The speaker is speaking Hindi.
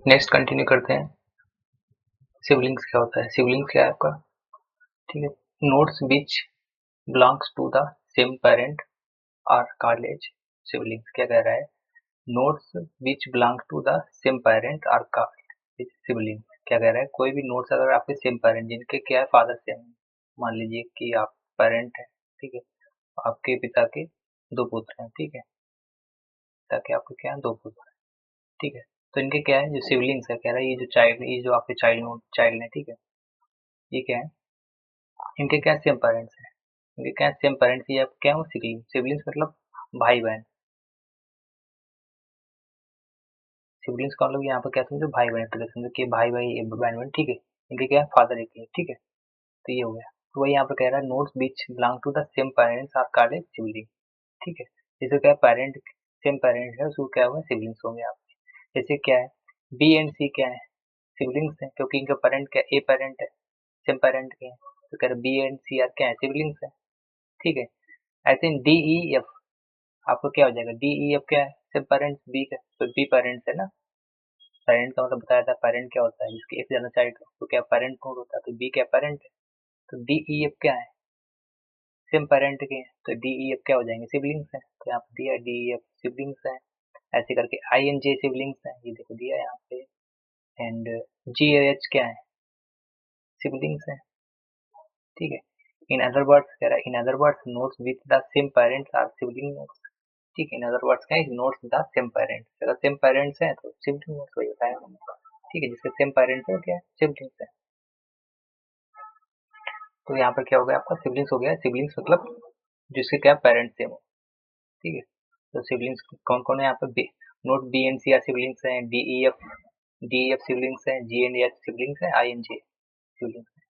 नेक्स्ट कंटिन्यू करते हैं। सिबलिंग्स क्या होता है? सिबलिंग्स क्या है आपका? ठीक है, nodes which belongs to the same parent are called as siblings. क्या कह रहा है? Nodes which belong to the same parent are called as siblings. क्या कह रहा है? कोई भी नोट्स अगर आपके सेम पेरेंट, जिनके क्या है फादर सेम, मान लीजिए कि आप पेरेंट है, ठीक है, आपके पिता के दो पुत्र हैं, ठीक है, पिता के आपके क्या है दो पुत्र हैं, ठीक है, तो इनके क्या है जो सिबलिंग्स है, कह रहा है ये जो चाइल्ड, ये जो आपके चाइल्ड है, ठीक है, ये क्या है, इनके क्या सेम पेरेंट्स हैं, इनके क्या सेम पेरेंट्स, ये क्या है वो सिबलिंग्स मतलब भाई बहन। सिबलिंग्स का मतलब यहाँ पर क्या समझो, भाई बहन, तो समझो कि भाई भाई बहन बहन, ठीक है, इनके क्या फादर एक ही है, ठीक है, तो ये हो गया। तो वही यहाँ पर कह रहा है nodes which belong to the same parents are called as sibling, ठीक है, जैसे क्या पेरेंट सेम पेरेंट है उसको क्या हुआ सिबलिंग्स होंगे आपके। जैसे क्या है बी एंड सी क्या है सिबलिंग्स हैं, क्योंकि इनका पेरेंट क्या ए पेरेंट है, सेम पेरेंट के हैं, तो कह रहे बी एंड सी आर क्या है सिबलिंग्स है, ठीक है। ऐसे डी ई एफ आपको क्या हो जाएगा, डी ई एफ क्या है सेम पेरेंट्स बी का, तो बी पेरेंट्स है ना, पेरेंट का मतलब बताया था, पेरेंट क्या होता है जिसके एक से ज्यादा चाइल्ड हो तो क्या पेरेंट नोड होता है, तो बी क्या पेरेंट है, तो डी ई एफ क्या है सेम पेरेंट के हैं, तो डी ई एफ क्या हो जाएंगे सिबलिंग्स हैं, तो यहाँ पे दिया डी ई एफ सिबलिंग्स हैं। ऐसे करके आई एन जे सिबलिंग्स हैं, ये देखो दिया है यहाँ पे, एंड जी एच क्या है सिबलिंग्स हैं, ठीक है। इन अदर वर्ड्स कह रहा है, in other words nodes with the same parents are sibling nodes, ठीक है, इन अदर वर्ड्स क्या है nodes with the same parents, अगर सेम पेरेंट्स हैं तो सिबलिंग नोट्स वही बताया हमने, ठीक है, जिसके सेम पेरेंट्स है वो क्या है सिबलिंग्स है। तो यहाँ पर क्या हो गया आपका सिबलिंग्स हो गया, सिबलिंग्स मतलब जिसके क्या पेरेंट्स सेम हो, ठीक है। तो सिबलिंग्स कौन कौन है यहाँ पे, node B and C are siblings हैं, डी ई एफ सिबलिंग्स हैं, जी एंड एच सिबलिंग्स हैं, आई एन जे सिबलिंग्स हैं।